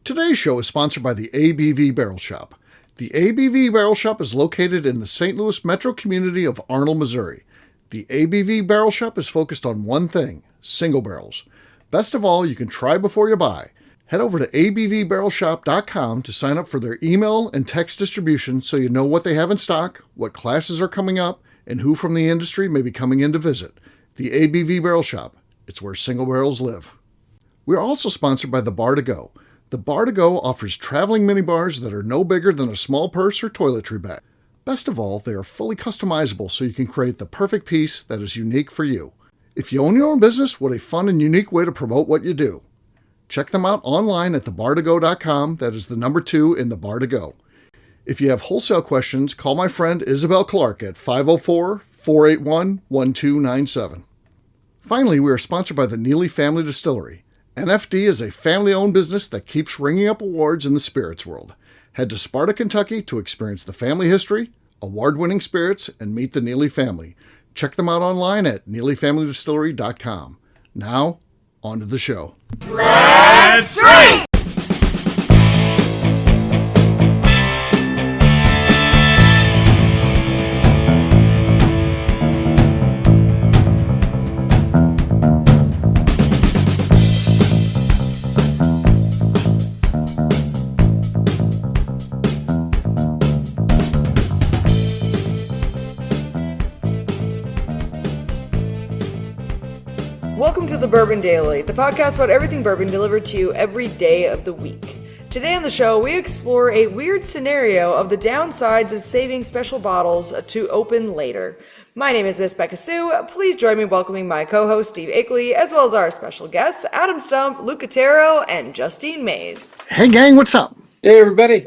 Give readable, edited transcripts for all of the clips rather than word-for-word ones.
Today's show is sponsored by the ABV Barrel Shop. The ABV Barrel Shop is located in the St. Louis metro community of Arnold, Missouri. The ABV Barrel Shop is focused on one thing, single barrels. Best of all, you can try before you buy. Head over to abvbarrelshop.com to sign up for their email and text distribution so you know what they have in stock, what classes are coming up, and who from the industry may be coming in to visit. The ABV Barrel Shop. It's where single barrels live. We are also sponsored by the Bar to Go. The Bar to Go offers traveling minibars that are no bigger than a small purse or toiletry bag. Best of all, they are fully customizable so you can create the perfect piece that is unique for you. If you own your own business, what a fun and unique way to promote what you do. Check them out online at thebar2go.com. That is the number 2 in the Bar to Go. If you have wholesale questions, call my friend Isabel Clark at 504-481-1297. Finally, we are sponsored by the Neely Family Distillery. NFD is a family-owned business that keeps ringing up awards in the spirits world. Head to Sparta, Kentucky to experience the family history, award-winning spirits, and meet the Neely family. Check them out online at neelyfamilydistillery.com. Now, on to the show. Let's drink! Welcome to the Bourbon Daily, the podcast about everything bourbon delivered to you every day of the week. Today on the show, we explore a weird scenario of the downsides of saving special bottles to open later. My name is Miss Becca Sue. Please join me in welcoming my co-host Steve Akeley, as well as our special guests, Adam Stump, Luke Otero, and Justine Mays. Hey gang, what's up? Hey everybody.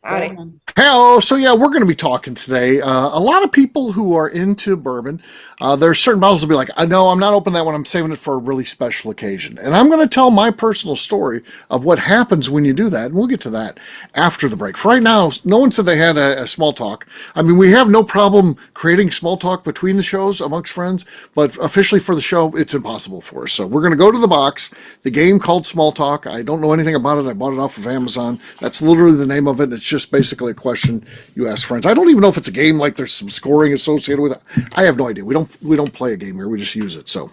Howdy. Hello. So yeah, we're going to be talking today. A lot of people who are into bourbon, there are certain bottles will be like, no, I'm not opening that one. I'm saving it for a really special occasion. And I'm going to tell my personal story of what happens when you do that. And we'll get to that after the break. For right now, no one said they had a small talk. I mean, we have no problem creating small talk between the shows amongst friends, but officially for the show, it's impossible for us. So we're going to go to the box, the game called Small Talk. I don't know anything about it. I bought it off of Amazon. That's literally the name of it. It's just basically a question you ask friends. I don't even know if it's a game, like there's some scoring associated with it. I have no idea. We don't play a game here. We just use it. So,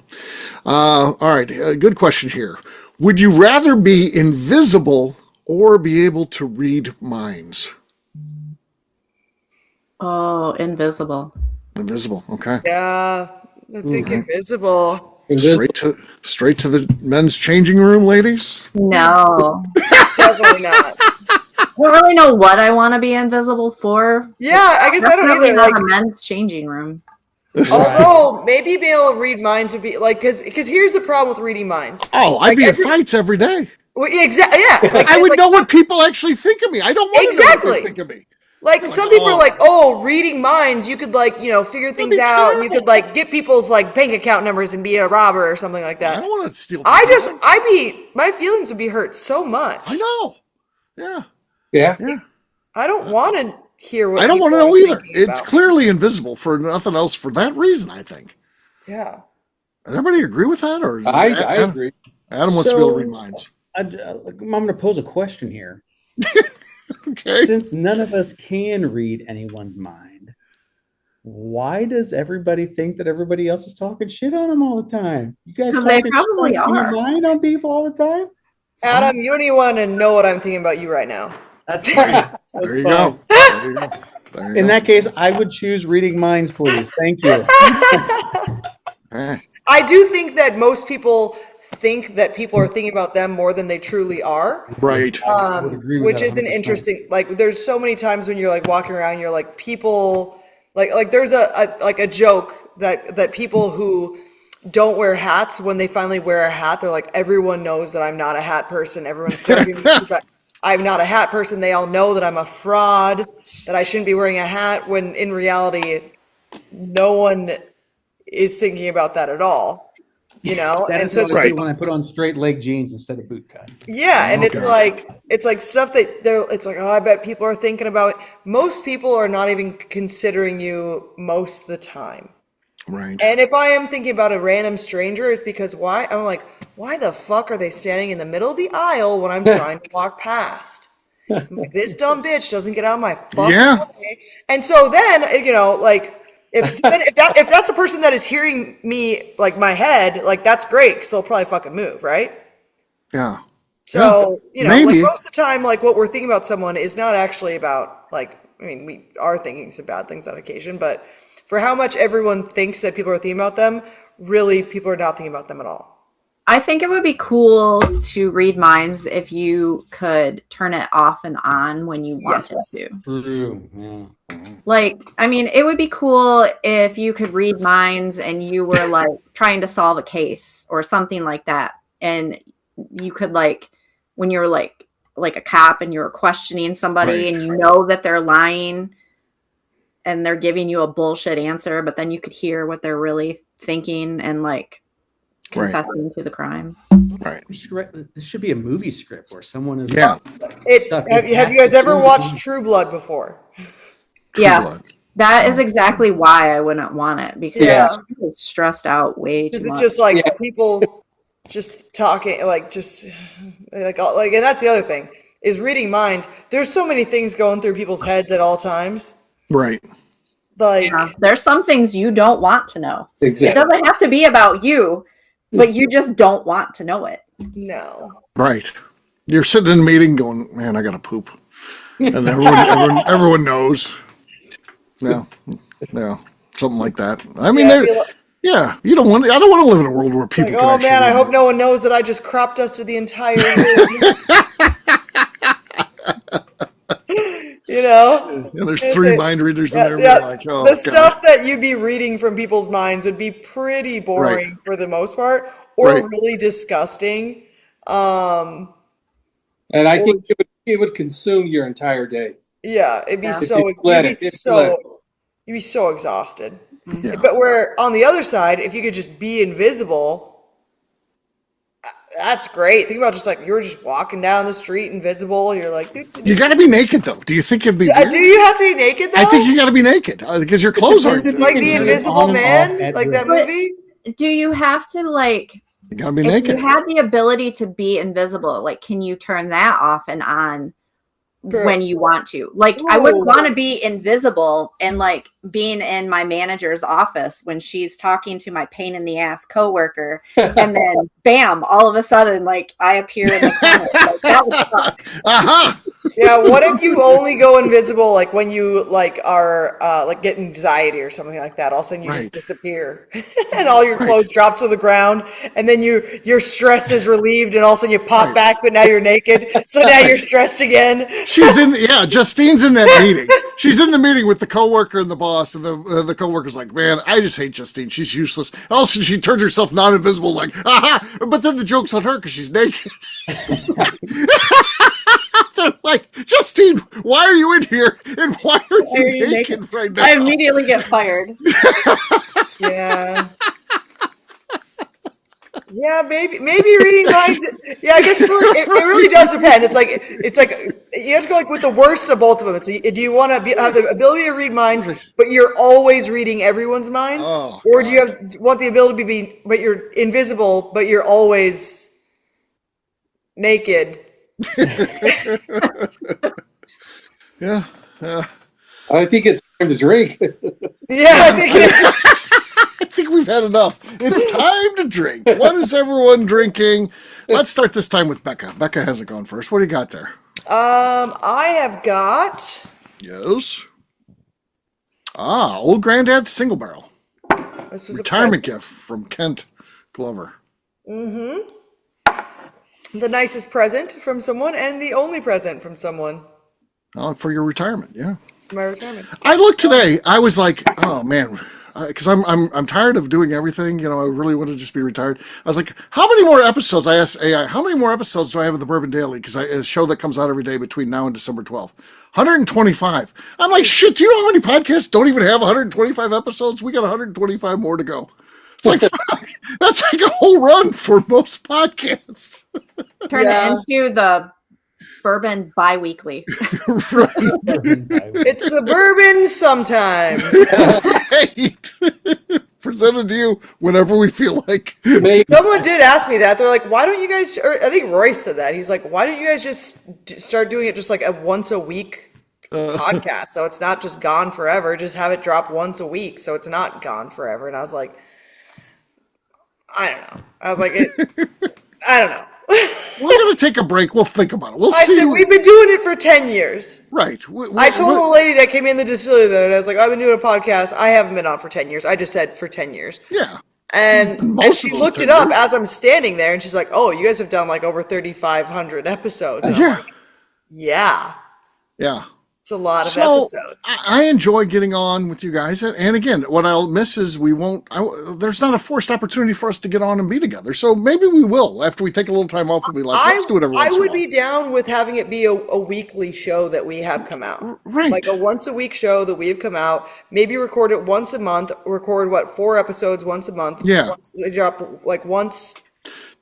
all right. Good question here. Would you rather be invisible or be able to read minds? Oh, invisible. Invisible. Okay. Yeah, I think invisible. Straight to the men's changing room, ladies. No. Definitely not. I don't really know what I want to be invisible for. Yeah, I guess I don't Definitely either. not Like, a men's changing room. although maybe being able to read minds would be like, because here's the problem with reading minds. Oh, I'd be in fights every day. Well, exactly. Yeah, like, I would like know what people actually think of me. I don't want to know what they think of me. Like some people are like, oh, reading minds, you could like, figure things out, and you could like get people's like bank account numbers and be a robber or something like that. I don't want to steal. My feelings would be hurt so much. I know. Yeah. Yeah. I don't want to hear what I don't want to people know are either. thinking It's about. clearly invisible for nothing else for that reason, I think. Yeah. Does everybody agree with that? Or I agree. Adam wants to be able to read minds. I'm going to pose a question here. Okay. Since none of us can read anyone's mind, why does everybody think that everybody else is talking shit on them all the time? You guys Because they talking probably shit on your are. mind on people all the time? Adam, you don't even want to know what I'm thinking about you right now. That's fine. There you go. There you go. There you In go. that case, I would choose reading minds, please. Thank you. Eh. I do think that most people think that people are thinking about them more than they truly are. Right. would agree with Which that is an 100%. interesting, like there's so many times when you're like walking around, you're like people, like there's a joke that people who don't wear hats, when they finally wear a hat, they're like, everyone knows that I'm not a hat person. Everyone's judging me because I'm not a hat person. They all know that I'm a fraud, that I shouldn't be wearing a hat, when in reality, no one is thinking about that at all. That And is so what I do when I put on straight leg jeans instead of boot cut. yeah, and it's Okay. like stuff that it's like, oh, I bet people are thinking about it. Most people are not even considering you most of the time. Right. And if I am thinking about a random stranger, it's because why? I'm like, why the fuck are they standing in the middle of the aisle when I'm trying to walk past? I'm like, this dumb bitch doesn't get out of my fucking way. And so then, like, if that's the person that is hearing me, like, my head, like, that's great, because they'll probably fucking move, right? Yeah. So, maybe. like, most of the time, like, what we're thinking about someone is not actually about, like, I mean, we are thinking some bad things on occasion, but for how much everyone thinks that people are thinking about them, really, people are not thinking about them at all. I think it would be cool to read minds if you could turn it off and on when you wanted to. True. Yeah. Like, I mean, it would be cool if you could read minds and you were like trying to solve a case or something like that. And you could, like, when you're like a cop and you're questioning somebody and you know that they're lying and they're giving you a bullshit answer, but then you could hear what they're really thinking and, like, confessing to the crime. Right. This should be a movie script where someone is. Yeah. Have you guys ever watched True Blood before? Yeah. Blood. That is exactly why I wouldn't want it, because she was stressed out way too much. Because it's just like people just talking, like, just like, and that's the other thing is reading minds. There's so many things going through people's heads at all times. Right. Like, there's some things you don't want to know. Exactly. It doesn't have to be about you, but you just don't want to know it. No. Right. You're sitting in a meeting going, man, I got to poop. And everyone knows. No. Something like that. I mean, I don't want to live in a world where people like, oh man, I hope no one knows that I just crop dusted the entire room. And there's 3 mind readers in there. Like, oh, the stuff that you'd be reading from people's minds would be pretty boring for the most part, or really disgusting. And I think it would consume your entire day. Yeah, it'd be you'd be so exhausted. Yeah. But where on the other side, if you could just be invisible, that's great. Think about just like you're just walking down the street invisible. You're like, you got to be naked though. Do you think it'd be? Do you have to be naked though? I think you got to be naked because your clothes aren't. Like the Invisible Man, like that movie. Do you have to, like? You got to be naked. If you had the ability to be invisible, like, can you turn that off and on when you want to? Like, I would want to be invisible and, like, being in my manager's office when she's talking to my pain in the ass coworker, and then bam, all of a sudden, like, I appear in the corner. Like, that would suck. Yeah, what if you only go invisible, like, when you, like, are, like, get anxiety or something like that? All of a sudden you just disappear and all your clothes drop to the ground, and then your stress is relieved, and all of a sudden you pop back, but now you're naked, so now you're stressed again. Justine's in that meeting. She's in the meeting with the coworker and the boss, and the coworker's like, man, I just hate Justine. She's useless. Also, she turns herself non-invisible, like, aha! But then the joke's on her because she's naked. They're like, Justine, why are you in here? And why are you naked right now? I immediately get fired. Yeah. Yeah, maybe reading minds. Yeah, I guess it really does depend. It's like you have to go like with the worst of both of them. It's do you want to have the ability to read minds, but you're always reading everyone's minds, or do you want the ability to be, but you're invisible, but you're always naked? Yeah. I think it's time to drink. Yeah, I think it is. I think we've had enough. It's time to drink. What is everyone drinking? Let's start this time with Becca. Becca hasn't gone first. What do you got there? I have got. Yes. Old Granddad's Single Barrel. This was retirement gift from Kent Glover. Mm-hmm. The nicest present from someone, and the only present from someone. For your retirement, yeah. For my retirement. I looked today. I was like, oh man, because I'm tired of doing everything. I really want to just be retired. I was like, how many more episodes? I asked AI, how many more episodes do I have of the Bourbon Daily? Because a show that comes out every day between now and December 12th. 125. I'm like, shit. Do you know how many podcasts don't even have 125 episodes? We got 125 more to go. It's like, fuck, that's like a whole run for most podcasts. Turn it into the Bourbon bi-weekly. Right. It's the Bourbon sometimes. Right. presented to you whenever we feel like. Maybe. Someone did ask me that. They're like, why don't you guys, or I think Royce said that. He's like, why don't you guys just start doing it just like a once a week podcast? So it's not just gone forever. Just have it drop once a week. So it's not gone forever. And I was like, I don't know. I was like, I don't know. We're going to take a break. We'll think about it. We'll I see. said, we've been doing it for 10 years. Right. I told a lady that came in the distillery that I was like, I've been doing a podcast. I haven't been on for 10 years. I just said for 10 years. Yeah. And Most she of those looked 10 it up years. as I'm standing there, and she's like, oh, you guys have done like over 3,500 episodes. And I'm Yeah. like, yeah, Yeah. it's a lot of So episodes. I enjoy getting on with you guys. And again, what I'll miss is there's not a forced opportunity for us to get on and be together. So maybe we will after we take a little time off. We'll be like, let's do it every once I in a would while. be down with having it be a weekly show that we have come out. Right. Like a once a week show that we have come out. Maybe record it once a month. Record 4 episodes once a month. Yeah. They drop like once.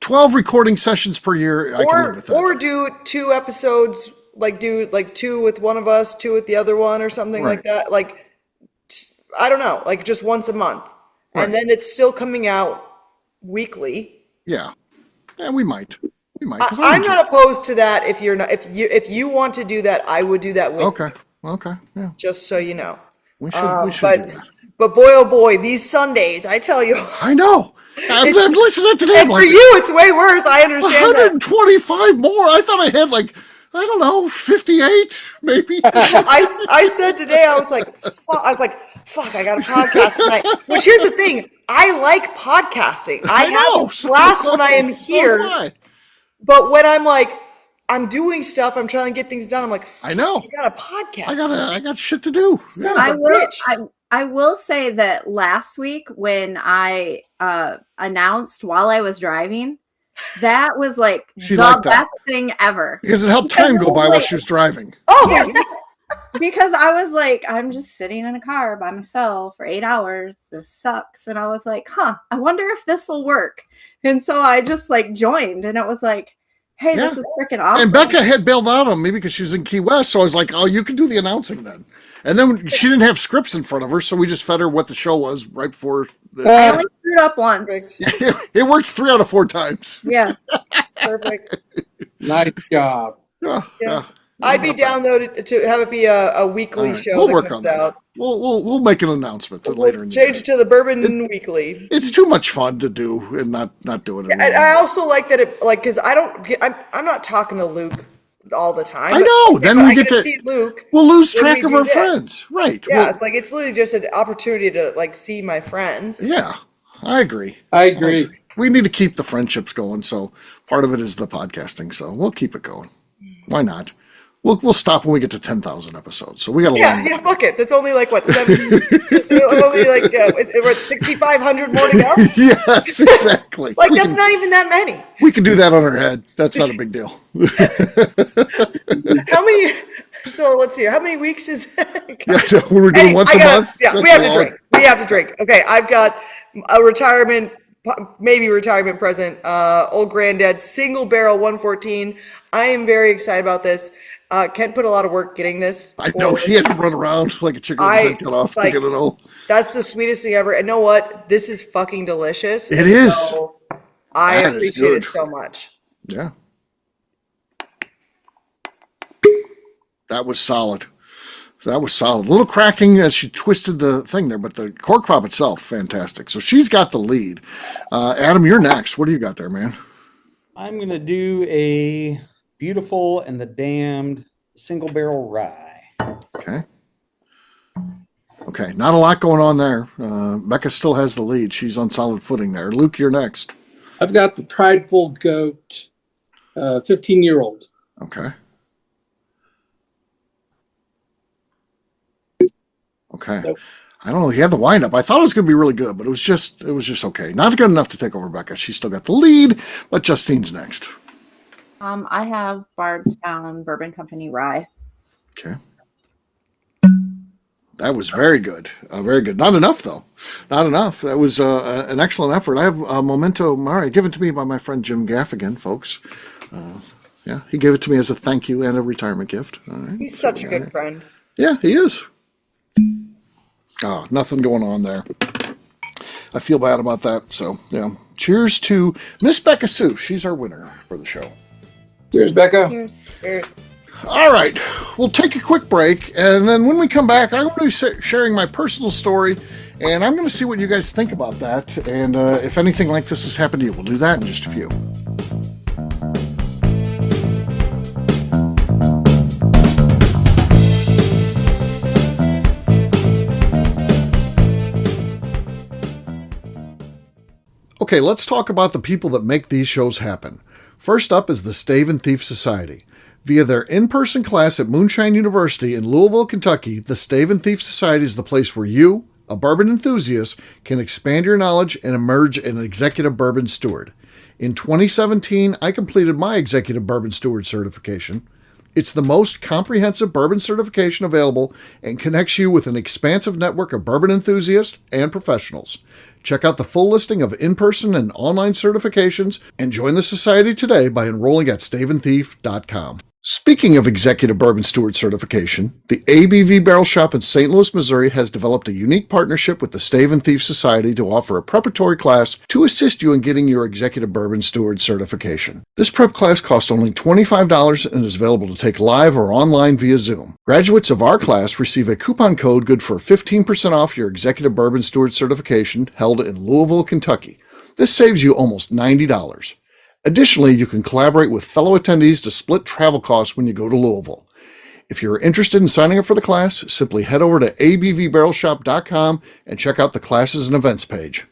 12 recording sessions per year. I can live with that. Or do 2 episodes. Like do like 2 with one of us, 2 with the other one, or something like that. Like I don't know. Like just once a month, and then it's still coming out weekly. Yeah. Yeah, we might. 'Cause I'm not opposed to that. If you're not, if you want to do that, I would do that with. Okay. Yeah. Just so you know. We should do that. But boy, oh boy, these Sundays, I tell you. I know. I'm listening to that. And for you, it's way worse. I understand that. 125 more. I thought I had like, I don't know, 58 maybe. I said today, I was like, fuck, I got a podcast tonight. Which here's the thing, I like podcasting. I know. have a blast when I am here. So do I. But when I'm like, I'm doing stuff, I'm trying to get things done. I'm like, I know. I got a podcast. I got shit to do. Son I of a will. bitch. I will say that last week when I announced while I was driving, that was like She the liked that. best thing ever. Because it helped time go by while she was driving. Oh, Yeah. Because I was like, I'm just sitting in a car by myself for 8 hours. This sucks. And I was like, I wonder if this will work. And so I just like joined, and it was like, hey, Yeah. this is freaking awesome. And Becca had bailed out on me because she was in Key West. So I was like, oh, you can do the announcing then. And then she didn't have scripts in front of her. So we just fed her what the show was right before. I only screwed up once. perfect. It worked 3 out of 4 times. Yeah. Perfect. Nice job. Yeah. I'd be down though to have it be a weekly show We'll that work comes on that. out. We'll make an announcement later in the Change year. it to the Bourbon Weekly. It's too much fun to do and not do it. And I also like that it like because I'm not talking to Luke all the time. I know. Then we get to see Luke. We'll lose when track we of do our this. friends. Right. Yeah, Well, it's like it's literally just an opportunity to like see my friends. yeah. I agree. I agree. We need to keep the friendships going. So part of it is the podcasting. So we'll keep it going. Why not? We'll stop when we get to 10,000 episodes. So we got a long Yeah, fuck it. That's only like what 7. Only like we're at 6,500 more to go. Yes, exactly. Like that's not even that many. We can do that on our head. That's not a big deal. How many? So let's see. How many weeks is? Yeah, we're doing once a month. Yeah, That's we have a to lot. drink. We have to drink. Okay, I've got a retirement, maybe retirement present. Old Granddad single barrel 114. I am very excited about this. Kent put a lot of work getting this. I know he had to run around like a chicken with his head cut off to like- get it all. That's the sweetest thing ever. And know what? This is fucking delicious. It And is. so I That is appreciate it good. so much. Yeah. That was solid. That was solid. A little cracking as she twisted the thing there, but the cork pop itself, fantastic. So she's got the lead. Adam, you're next. What do you got there, man? I'm going to do a Beautiful and the Damned single barrel rye. Okay. Okay, not a lot going on there. Becca still has the lead. She's on solid footing there. Luke, you're next. I've got the Prideful Goat, 15-year-old. Okay. Okay. Nope. I don't know. He had the windup. I thought it was going to be really good, but it was just okay. Not good enough to take over Becca. She's still got the lead, but Justine's next. I have Bardstown Bourbon Company rye. Okay. That was very good. Very good. Not enough, though. Not enough. That was an excellent effort. I have a Memento Mori given to me by my friend Jim Gaffigan, folks. Yeah, he gave it to me as a thank you and a retirement gift. All right. He's such a good friend. Yeah, he is. Oh, nothing going on there. I feel bad about that. So, yeah. Cheers to Miss Becca Sue. She's our winner for the show. Cheers, Becca. Cheers. All right. We'll take a quick break. And then when we come back, I'm going to be sharing my personal story. And I'm going to see what you guys think about that. And if anything like this has happened to you, we'll do that in just a few. Okay, let's talk about the people that make these shows happen. First up is the Stave and Thief Society. Via their in-person class at Moonshine University in Louisville, Kentucky, the Stave and Thief Society is the place where you, a bourbon enthusiast, can expand your knowledge and emerge an executive bourbon steward. In 2017, I completed my executive bourbon steward certification. It's the most comprehensive bourbon certification available and connects you with an expansive network of bourbon enthusiasts and professionals. Check out the full listing of in-person and online certifications and join the society today by enrolling at staveandthief.com. Speaking of executive bourbon steward certification, the ABV Barrel Shop in St. Louis, Missouri has developed a unique partnership with the Stave and Thief Society to offer a preparatory class to assist you in getting your executive bourbon steward certification. This prep class costs only $25 and is available to take live or online via Zoom. Graduates of our class receive a coupon code good for 15% off your executive bourbon steward certification held in Louisville, Kentucky. This saves you almost $90. Additionally, you can collaborate with fellow attendees to split travel costs when you go to Louisville. If you're interested in signing up for the class, simply head over to abvbarrelshop.com and check out the classes and events page.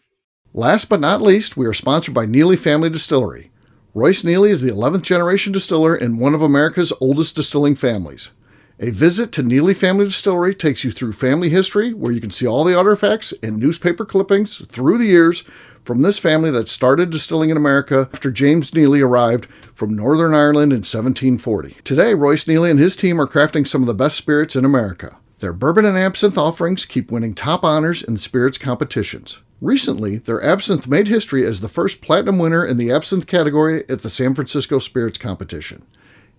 Last but not least, we are sponsored by Neely Family Distillery. Royce Neely is the 11th generation distiller in one of America's oldest distilling families. A visit to Neely Family Distillery takes you through family history, where you can see all the artifacts and newspaper clippings through the years from this family that started distilling in America after James Neely arrived from Northern Ireland in 1740. Today, Royce Neely and his team are crafting some of the best spirits in America. Their bourbon and absinthe offerings keep winning top honors in spirits competitions. Recently, their absinthe made history as the first platinum winner in the absinthe category at the San Francisco Spirits Competition.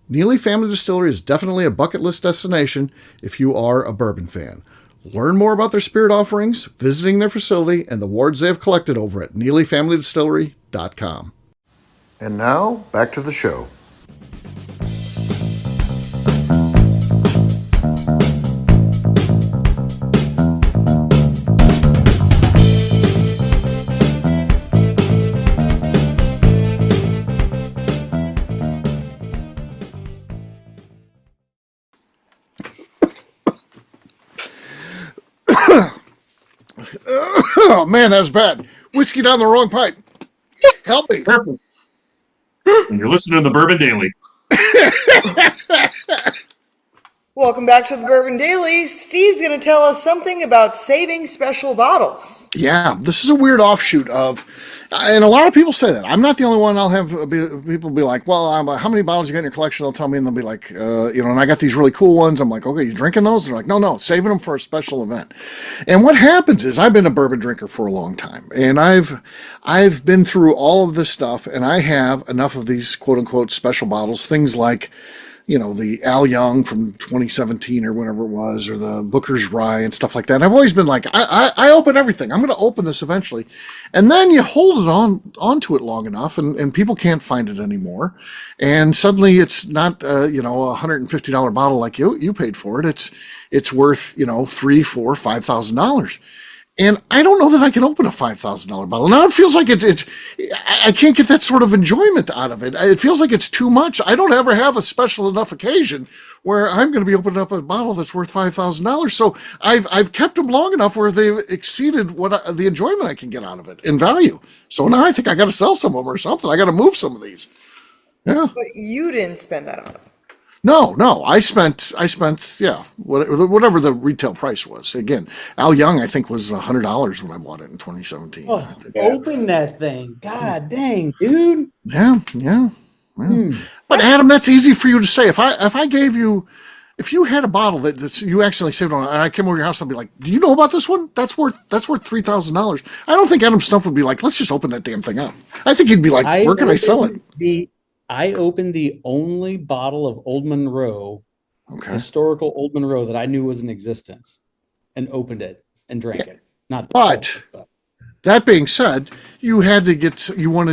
Neely Family Distillery is definitely a bucket list destination if you are a bourbon fan. Learn more about their spirit offerings, visiting their facility, and the awards they have collected over at NeelyFamilyDistillery.com. And now, back to the show. Oh man, that was bad. Whiskey down the wrong pipe. Help me. Careful. And you're listening to the Bourbon Daily. Welcome back to the Bourbon Daily. Steve's going to tell us something about saving special bottles. Yeah, this is a weird offshoot of, and a lot of people say that. I'm not the only one. I'll have people be like, well, how many bottles you got in your collection? They'll tell me, and they'll be like, and I got these really cool ones. I'm like, okay, you drinking those? They're like, no, saving them for a special event. And what happens is I've been a bourbon drinker for a long time, and I've been through all of this stuff, and I have enough of these quote unquote special bottles, things like, the Al Young from 2017 or whatever it was, or the Booker's Rye and stuff like that. And I've always been like, I open everything. I'm going to open this eventually. And then you hold it onto it long enough and people can't find it anymore. And suddenly it's not, a $150 bottle like you paid for it. It's worth, $3,000, $4,000, $5,000. And I don't know that I can open a $5,000 bottle. Now it feels like I can't get that sort of enjoyment out of it. It feels like it's too much. I don't ever have a special enough occasion where I'm going to be opening up a bottle that's worth $5,000. So I've kept them long enough where they've exceeded the enjoyment I can get out of it in value. So now I think I got to sell some of them or something. I got to move some of these. Yeah. But you didn't spend that on them. No, I spent, whatever the retail price was. Again, Al Young, I think, was $100 when I bought it in 2017. Oh, open that thing. God dang, dude. Yeah. But Adam, that's easy for you to say. If you had a bottle that you accidentally saved on, and I came over to your house, I'd be like, do you know about this one? That's worth $3,000. I don't think Adam Stumpf would be like, let's just open that damn thing up. I think he'd be like, where can I sell it? I opened the only bottle of Old Monroe, historical Old Monroe that I knew was in existence, and opened it and drank it. That being said, you wanted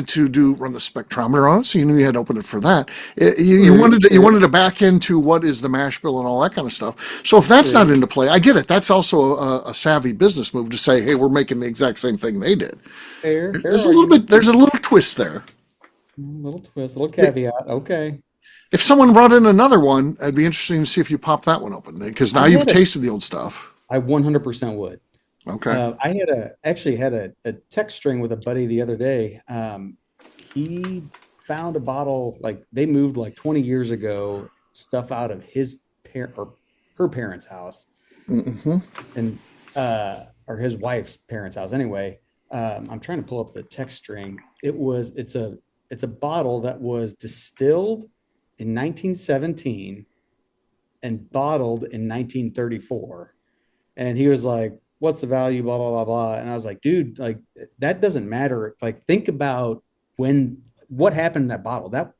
to run the spectrometer on it, so you knew you had to open it for that. You wanted to back into what is the mash bill and all that kind of stuff. So if that's not into play, I get it. That's also a savvy business move to say, hey, we're making the exact same thing they did. Fair There's a little bit. There's a little twist there. little twist, little caveat. Okay. If someone brought in another one, it'd be interesting to see if you pop that one open because now you've tasted the old stuff. I 100% would. Okay. I actually had a text string with a buddy the other day. He found a bottle, like they moved like 20 years ago, stuff out of his parent or her parents' house, and or his wife's parents' house. Anyway, I'm trying to pull up the text string. It's a bottle that was distilled in 1917 and bottled in 1934, and he was like, what's the value, blah, blah, blah, blah. And I was like, dude, like that doesn't matter. Like, think about what happened in that bottle. That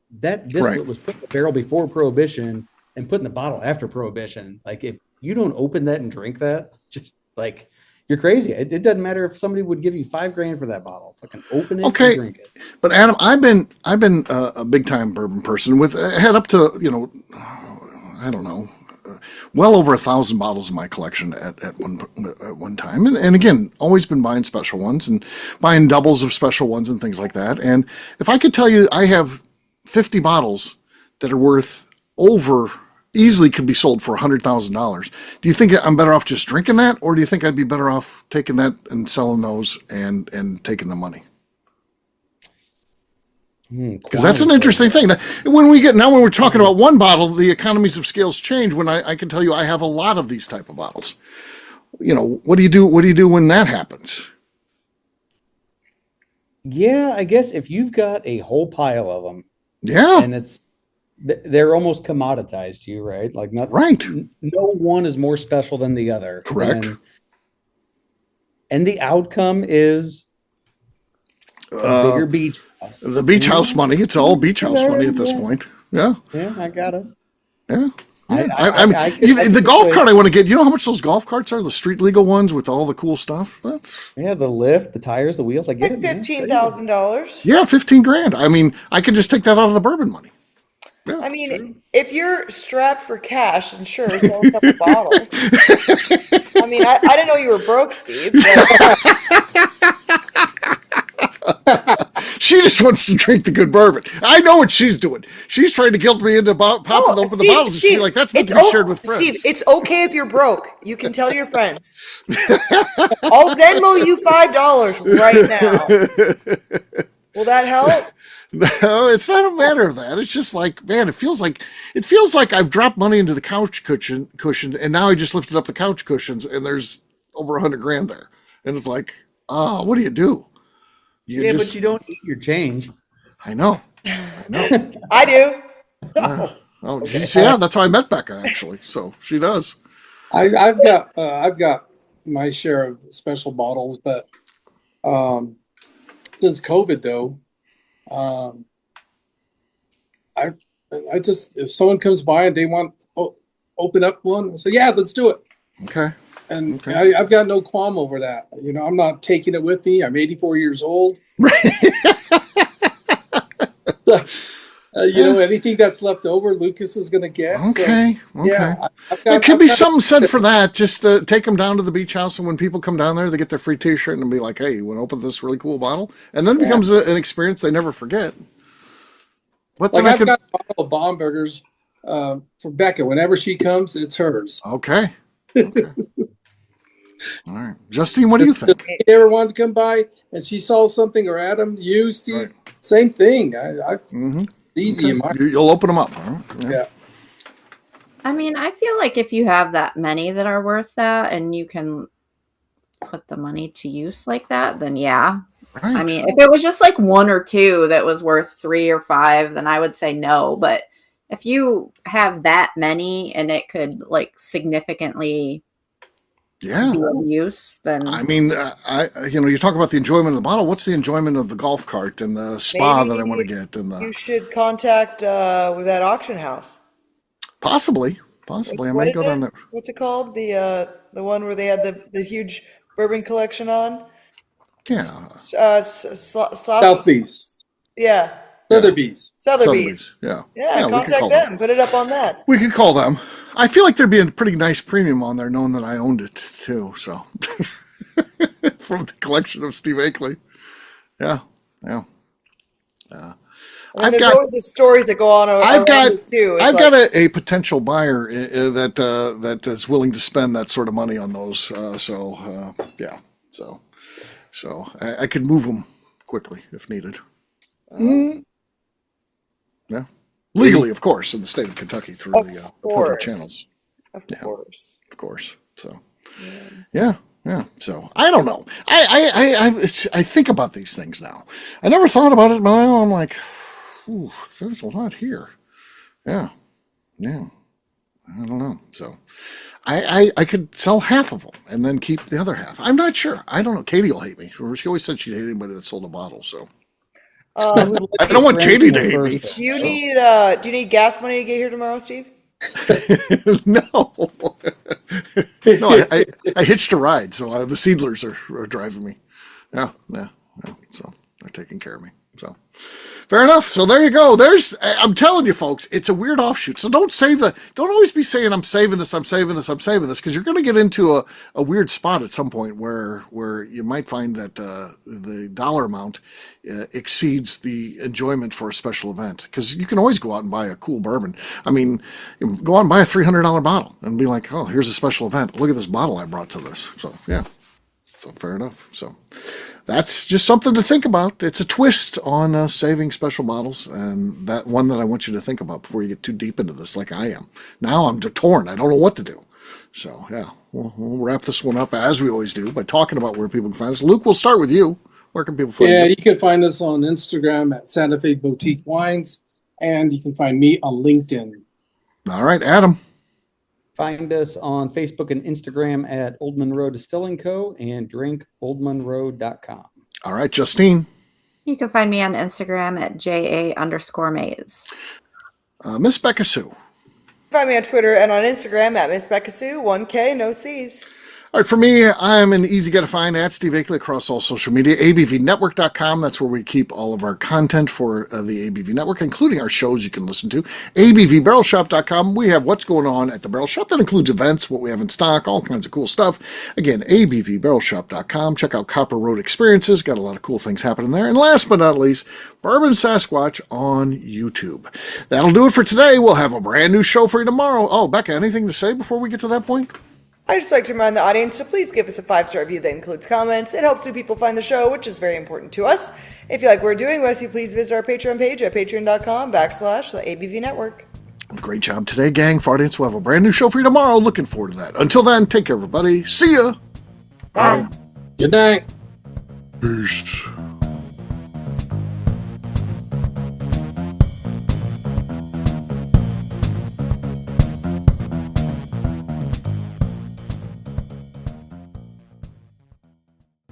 distillate was put in the barrel before Prohibition and put in the bottle after Prohibition. Like, if you don't open that and drink that, just like, you're crazy. It doesn't matter if somebody would give you $5,000 for that bottle. Fucking open it and drink it. But Adam, I've been a big time bourbon person with had up to, I don't know, well over 1,000 bottles in my collection at one time. And again, always been buying special ones and buying doubles of special ones and things like that. And if I could tell you, I have 50 bottles that are worth easily could be sold for $100,000. Do you think I'm better off just drinking that? Or do you think I'd be better off taking that and selling those and taking the money? Because that's an interesting thing. When we're talking about one bottle, the economies of scales change. When I can tell you I have a lot of these type of bottles. What do you do? What do you do when that happens? Yeah, I guess if you've got a whole pile of them, and they're almost commoditized to you, right? Like no one is more special than the other. Correct. And the outcome is a bigger beach house. The beach house money. It's all beach house money at this point. Yeah. Yeah, I got it. Yeah. The golf cart I want to get. You know how much those golf carts are? The street legal ones with all the cool stuff. The lift, the tires, the wheels. I get like it. $15,000. Yeah, $15,000. I mean, I could just take that out of the bourbon money. Yeah, I mean, if you're strapped for cash, then sure, sell a couple bottles. I mean, I didn't know you were broke, Steve. She just wants to drink the good bourbon. I know what she's doing. She's trying to guilt me into popping open the bottles. And she's like, that's meant to be shared with friends. Steve, it's okay if you're broke. You can tell your friends. I'll Venmo you $5 right now. Will that help? No, it's not a matter of that. It's just like, man, it feels like I've dropped money into the couch cushion, and now I just lifted up the couch cushions, and there's over $100,000 there, and it's like, what do you do? But you don't eat your change. I know. I do. Okay. Yeah, that's how I met Becca actually. So she does. I've got my share of special bottles, but since COVID though. I just, if someone comes by and they want open up one, I say, yeah, let's do it. Okay. And I've got no qualm over that. I'm not taking it with me. I'm 84 years old. So, anything that's left over, Lucas is going to get. Okay. So, yeah, there could be something said for that. Just take them down to the beach house, and when people come down there, they get their free T-shirt and be like, "Hey, you want to open this really cool bottle?" And then it becomes an experience they never forget. I've got a bottle of Baumburgers for Becca. Whenever she comes, it's hers. Okay. All right, Justine, what do you think? If she ever wanted to come by and she saw something, or Adam, you, Steve, same thing. Easy in mine. You'll open them up, huh? Yeah. I mean, I feel like if you have that many that are worth that and you can put the money to use like that, then yeah. Right. I mean, if it was just like one or two that was worth 3 or 5, then I would say no. But if you have that many and it could like significantly be of use, then I mean, you talk about the enjoyment of the bottle. What's the enjoyment of the golf cart and the spa that I want to get? And you should contact with that auction house. Possibly. I might go down there. What's it called? The one where they had the huge bourbon collection on? Yeah. Southbees. Yeah. Sotheby's. Sotheby's. Yeah. Yeah, we could contact call them. Put it up on that. We could call them. I feel like there'd be a pretty nice premium on there, knowing that I owned it too. So, from the collection of Steve Akeley. Yeah. I mean, there's always the stories that go on around it too. I've got a potential buyer that is willing to spend that sort of money on those. Yeah. So I could move them quickly if needed. Yeah. Legally, of course, in the state of Kentucky through the appropriate channels. Of course. Of course. So, yeah. So I don't know. I think about these things now. I never thought about it, but now I'm like, ooh, there's a lot here. Yeah. I don't know. So I could sell half of them and then keep the other half. I'm not sure. I don't know. Katie will hate me. She always said she'd hate anybody that sold a bottle. So I don't want Katie to hate me. Do you need gas money to get here tomorrow, Steve? No. No, I hitched a ride, so the Seedlers are driving me. Yeah. So they're taking care of me. So fair enough. So there you go. I'm telling you, folks, it's a weird offshoot. So don't always be saying I'm saving this, because you're going to get into a weird spot at some point where you might find that the dollar amount exceeds the enjoyment for a special event. Because you can always go out and buy a cool bourbon. I mean, go out and buy a $300 bottle and be like, oh, here's a special event. Look at this bottle I brought to this. So yeah. So fair enough. So that's just something to think about. It's a twist on saving special bottles, and that one that I want you to think about before you get too deep into this, like I am. Now I'm torn. I don't know what to do. So yeah, we'll wrap this one up as we always do by talking about where people can find us. Luke, we'll start with you. Where can people find you? Yeah, you can find us on Instagram at Santa Fe Boutique Wines, and you can find me on LinkedIn. All right, Adam. Find us on Facebook and Instagram at Old Monroe Distilling Co. and drinkoldmonroe.com. All right, Justine. You can find me on Instagram at JA_Maze. Miss Becca Sue. Find me on Twitter and on Instagram at Miss Becca Sue, 1K, no C's. All right, for me, I'm an easy guy to find at Steve Akeley across all social media. ABVnetwork.com, that's where we keep all of our content for the ABV Network, including our shows you can listen to. ABVBarrelShop.com, we have what's going on at the Barrel Shop. That includes events, what we have in stock, all kinds of cool stuff. Again, ABVBarrelShop.com. Check out Copper Road Experiences, got a lot of cool things happening there. And last but not least, Bourbon Sasquatch on YouTube. That'll do it for today. We'll have a brand new show for you tomorrow. Oh, Becca, anything to say before we get to that point? I'd just like to remind the audience to please give us a 5-star review that includes comments. It helps new people find the show, which is very important to us. If you like what we're doing, we ask you please visit our Patreon page at patreon.com/the ABV Network. Great job today, gang. For audience, we'll have a brand new show for you tomorrow. Looking forward to that. Until then, take care, everybody. See ya. Bye. Good night. Peace.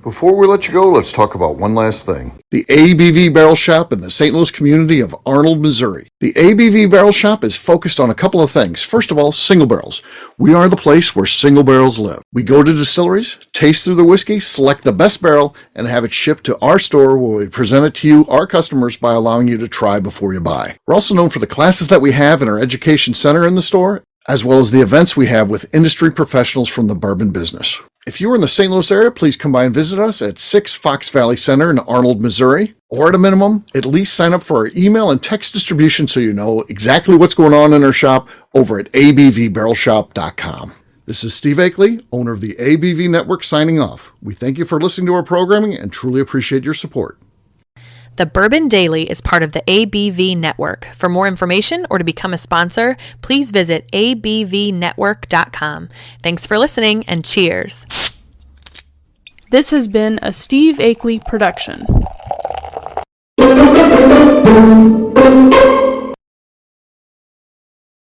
Before we let you go, let's talk about one last thing. The ABV Barrel Shop in the St. Louis community of Arnold, Missouri. The ABV Barrel Shop is focused on a couple of things. First of all, single barrels. We are the place where single barrels live. We go to distilleries, taste through the whiskey, select the best barrel, and have it shipped to our store where we present it to you, our customers, by allowing you to try before you buy. We're also known for the classes that we have in our education center in the store, as well as the events we have with industry professionals from the bourbon business. If you are in the St. Louis area, please come by and visit us at 6 Fox Valley Center in Arnold, Missouri. Or at a minimum, at least sign up for our email and text distribution so you know exactly what's going on in our shop over at abvbarrelshop.com. This is Steve Akeley, owner of the ABV Network, signing off. We thank you for listening to our programming and truly appreciate your support. The Bourbon Daily is part of the ABV Network. For more information or to become a sponsor, please visit abvnetwork.com. Thanks for listening and cheers. This has been a Steve Akeley production.